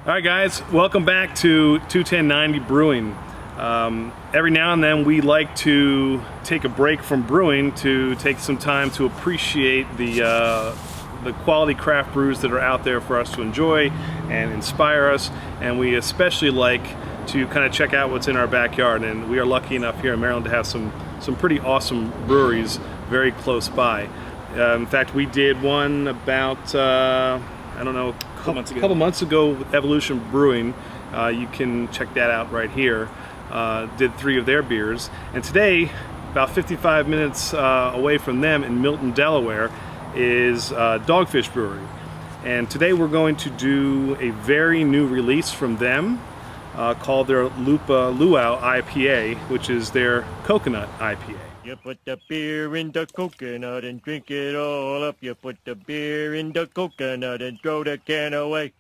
All right, guys, welcome back to 21090 Brewing. Every now and then we like to take a break from brewing to take some time to appreciate the quality craft brews that are out there for us to enjoy and inspire us. And we especially like to kind of check out what's in our backyard. And we are lucky enough here in Maryland to have some pretty awesome breweries very close by. In fact, we did one about, I don't know, a couple months ago with Evolution Brewing. You can check that out right here. Did 3 of their beers. And today, about 55 minutes away from them in Milton, Delaware, is Dogfish Brewery. And today we're going to do a very new release from them called their Lupa Luau IPA, which is their coconut IPA. You put the beer in the coconut and drink it all up. You put the beer in the coconut and throw the can away.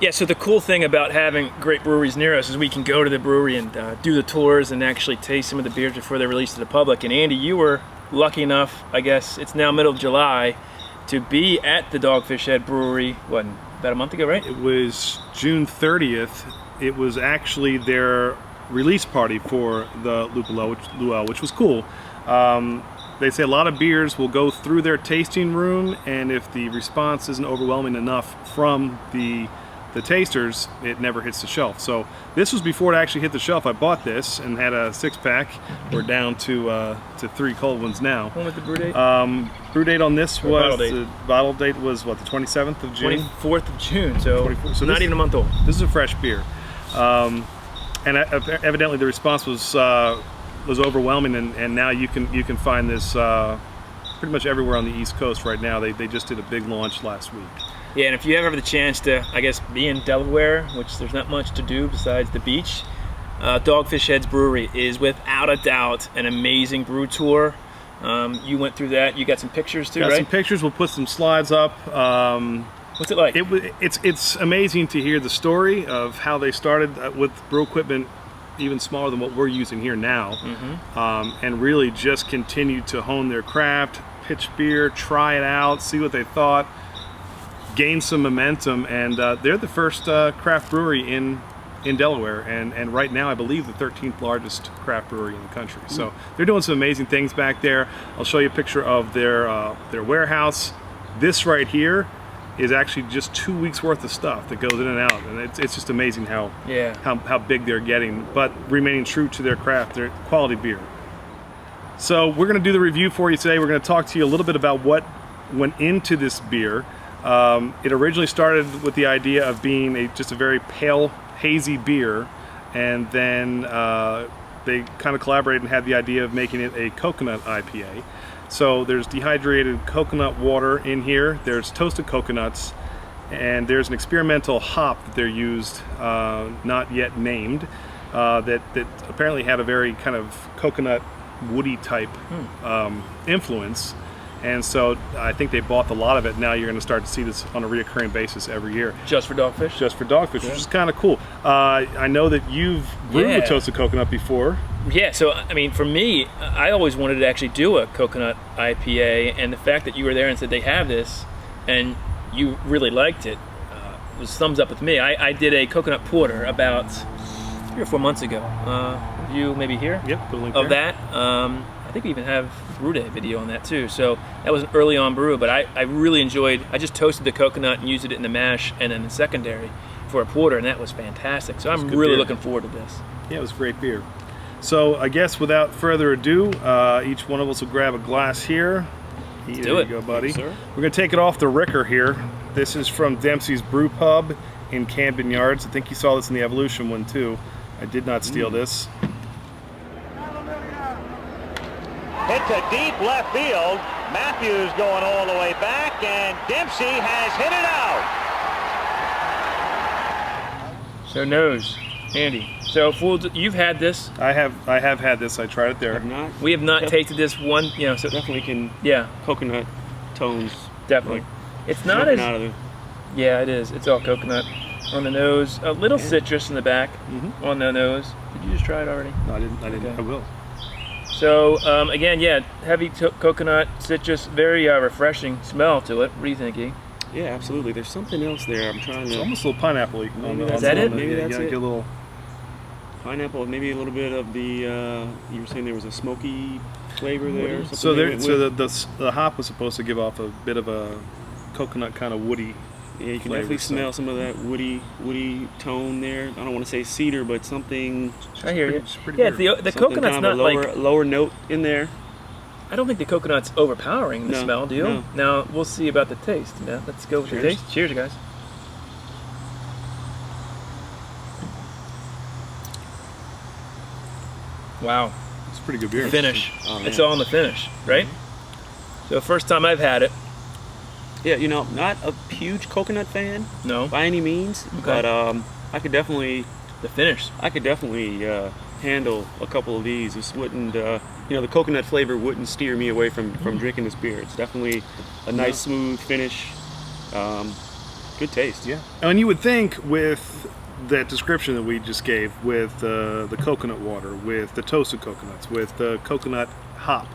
Yeah, so the cool thing about having great breweries near us is we can go to the brewery and do the tours and actually taste some of the beers before they're released to the public. And Andy, you were lucky enough, I guess it's now middle of July, to be at the Dogfish Head Brewery, what, about a month ago, right? It was June 30th. It was actually their release party for the Lupa Luau, which was cool. They say a lot of beers will go through their tasting room, and if the response isn't overwhelming enough from the tasters, it never hits the shelf. So this was before it actually hit the shelf. I bought this and had a 6-pack. We're down to 3 cold ones now. When was the brew date? Brew date on this was, the bottle date was what, the 27th of June? 24th of June, so So not even a month old. This is a fresh beer. And evidently the response was overwhelming, and now you can find this pretty much everywhere on the East Coast right now. They just did a big launch last week. Yeah, and if you ever have the chance to, I guess, be in Delaware, which there's not much to do besides the beach, Dogfish Head's Brewery is without a doubt an amazing brew tour. You went through that. You got some pictures too, got right? Some pictures. We'll put some slides up. What's it like? It's amazing to hear the story of how they started with brew equipment even smaller than what we're using here now, and really just continued to hone their craft, pitch beer, try it out, see what they thought, gain some momentum, and they're the first craft brewery in Delaware, and right now I believe the 13th largest craft brewery in the country. So they're doing some amazing things back there. I'll show you a picture of their warehouse. This right here is actually just 2 weeks worth of stuff that goes in and out, and it's just amazing how big they're getting, but remaining true to their craft, their quality beer. So we're going to do the review for you today. We're going to talk to you a little bit about what went into this beer. It originally started with the idea of being just a very pale, hazy beer, and then they kind of collaborated and had the idea of making it a coconut IPA. So there's dehydrated coconut water in here, there's toasted coconuts, and there's an experimental hop that they're used, not yet named, that apparently had a very kind of coconut woody type influence. And so I think they bought a lot of it. Now you're going to start to see this on a reoccurring basis every year. Just for Dogfish? Just for Dogfish, which is kind of cool. I know that you've brewed with toasted coconut before. Yeah, so I mean, for me, I always wanted to actually do a coconut IPA, and the fact that you were there and said they have this, and you really liked it, was thumbs up with me. I did a coconut porter about 3 or 4 months ago. You maybe here? Yep, put a link of there. that. I think we even have brew day video on that too. So that was an early on brew, but I really enjoyed. I just toasted the coconut and used it in the mash and then the secondary for a porter, and that was fantastic. So I'm really looking forward to this. Yeah, it was great beer. So I guess without further ado, each one of us will grab a glass here. Let's there do it. You go, buddy. Yes, sir. We're gonna take it off the Ricker here. This is from Dempsey's Brew Pub in Camden Yards. I think you saw this in the Evolution one too. I did not steal this. Hit to deep left field. Matthews going all the way back, and Dempsey has hit it out. So nose, Andy. So you've had this. I have had this. I tried it there. We have not tasted this one. You know, so Definitely can. Yeah, Coconut tones. definitely. Like, It's not as. out of the, Yeah, it is. It's all coconut on the nose. A little citrus in the back on the nose. Did you just try it already? No, I didn't. Okay. I will. So again, yeah, heavy coconut, citrus, very refreshing smell to it. What are you thinking? Yeah, absolutely. There's something else there. I'm trying It's to. almost a little pineapple-y. Is that it? Maybe that's Get it. a little. Pineapple, maybe a little bit of the. You were saying there was a smoky flavor there. Or something So they there, went so with? the hop was supposed to give off a bit of a coconut kind of woody. Yeah, you can flavor, definitely so- smell some of that woody tone there. I don't want to say cedar, but something. I hear you. It's pretty Yeah, good. the something coconut's kind of not a lower, like. lower note in there. I don't think the coconut's overpowering the No, smell. Do you? no. Now we'll see about the taste. Yeah, let's go with the Cheers. taste. Cheers, guys. Wow. It's pretty good beer. Finish. Oh, It's man. all in the finish, right? So first time I've had it. Yeah, you know, not a huge coconut fan No. by any means, Okay. but I could definitely The finish. handle a couple of these. This wouldn't, you know, the coconut flavor wouldn't steer me away from drinking this beer. It's definitely a nice, smooth finish. Good taste. Yeah. And you would think with that description that we just gave, with the coconut water, with the toasted coconuts, with the coconut hop,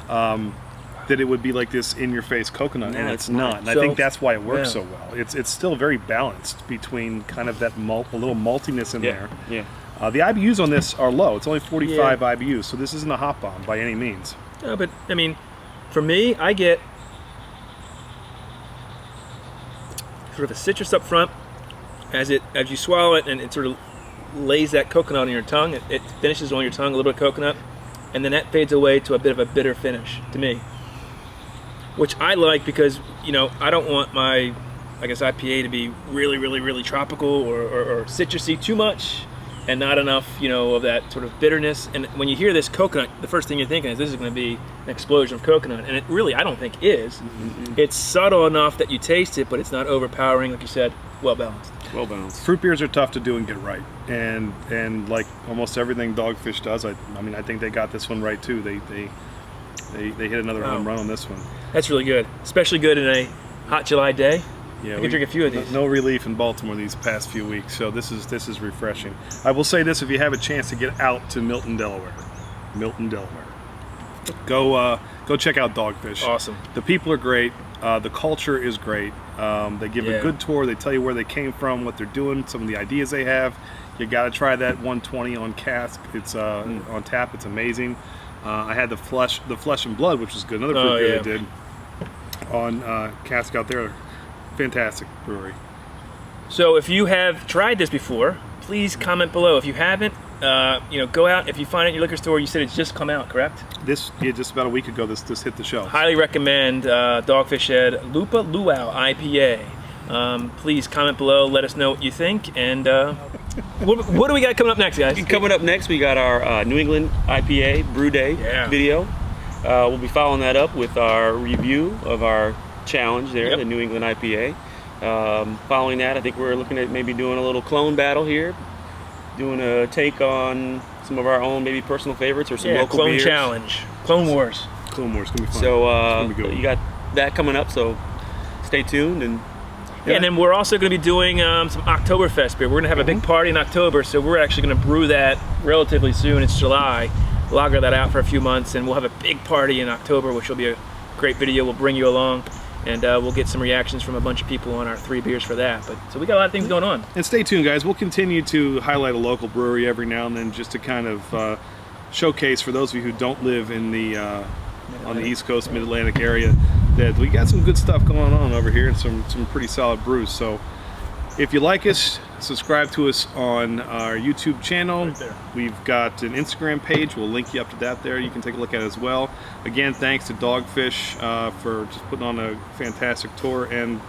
that it would be like this in-your-face coconut, No, and it's it's not. not. And I So- think that's why it works yeah. so well. It's still very balanced between kind of that a little maltiness in Yeah. there. Yeah. The IBUs on this are low. It's only 45 IBUs, so this isn't a hop bomb by any means. No, but I mean, for me, I get sort of a citrus up front as you swallow it, and it sort of lays that coconut on your tongue. It finishes on your tongue a little bit of coconut, and then that fades away to a bit of a bitter finish to me, which I like because I don't want my IPA to be really, really, really tropical or citrusy too much, and not enough, of that sort of bitterness. And when you hear this coconut, the first thing you're thinking is this is going to be an explosion of coconut, and it really, I don't think is. Mm-hmm. It's subtle enough that you taste it, but it's not overpowering, like you said, well balanced. Well balanced. Fruit beers are tough to do and get right, and like almost everything Dogfish does, I think they got this one right too. They hit another home run on this one. That's really good, especially good in a hot July day. Yeah, I could drink a few of these. No relief in Baltimore these past few weeks, so this is refreshing. I will say this: if you have a chance to get out to Milton, Delaware, go check out Dogfish. Awesome. The people are great. The culture is great. They give a good tour. They tell you where they came from, what they're doing, some of the ideas they have. You got to try that 120 on cask. It's on tap. It's amazing. I had the flesh and blood, which is good. Another fruit beer they did on cask out there. Fantastic brewery. So if you have tried this before, please comment below. If you haven't, go out. If you find it in your liquor store, you said it's just come out, correct? Just about a week ago, this hit the shelves. Highly recommend Dogfish Head Lupa Luau IPA. Please comment below. Let us know what you think. And what do we got coming up next, guys? Coming up next, we got our New England IPA Brew Day video. We'll be following that up with our review of our challenge there, the New England IPA. Following that, I think we're looking at maybe doing a little clone battle here, doing a take on some of our own maybe personal favorites or some local Clone beers. Challenge, Clone Wars. Clone Wars, gonna be fun. So It's gonna be good. you got that coming up, so stay tuned. And And then we're also going to be doing some Oktoberfest beer. We're going to have a big party in October, so we're actually going to brew that relatively soon. It's July. Lager that out for a few months, and we'll have a big party in October, which will be a great video. We'll bring you along, and we'll get some reactions from a bunch of people on our 3 beers for that. So we got a lot of things going on. And stay tuned, guys. We'll continue to highlight a local brewery every now and then, just to kind of showcase for those of you who don't live in the on the East Coast, Mid-Atlantic area, that we got some good stuff going on over here and some pretty solid brews. So if you like us, subscribe to us on our YouTube channel. Right there. We've got an Instagram page. We'll link you up to that there. You can take a look at it as well. Again, thanks to Dogfish for just putting on a fantastic tour and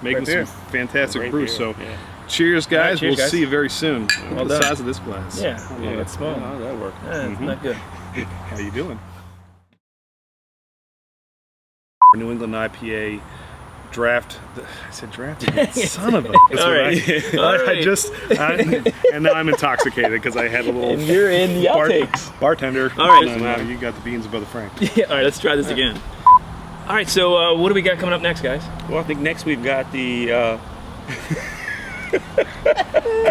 making some fantastic Great brews. beer, So yeah. cheers, guys. cheers, We'll guys. see you very soon. Well the done. size of this glass. Yeah, I love yeah, it. it's small. Oh, that'll work. It's not good. How you doing? New England IPA draft. I said draft again. Son of a. That's All what right. I All right. and now I'm intoxicated because I had a little And you're in the outtakes. bartender. All right. No, you got the beans of Brother Frank. Yeah, all right, let's try this again. All right, so what do we got coming up next, guys? Well, I think next we've got the Got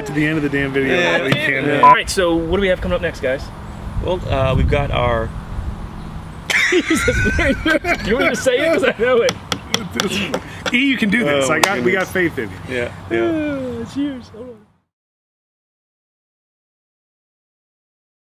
to the end of the damn video. We can't, All right, so what do we have coming up next, guys? we've got our Do you want me to say it? Because I know it. E, you can do this. Oh, my We got goodness. faith in you. Yeah. Cheers. Hold on.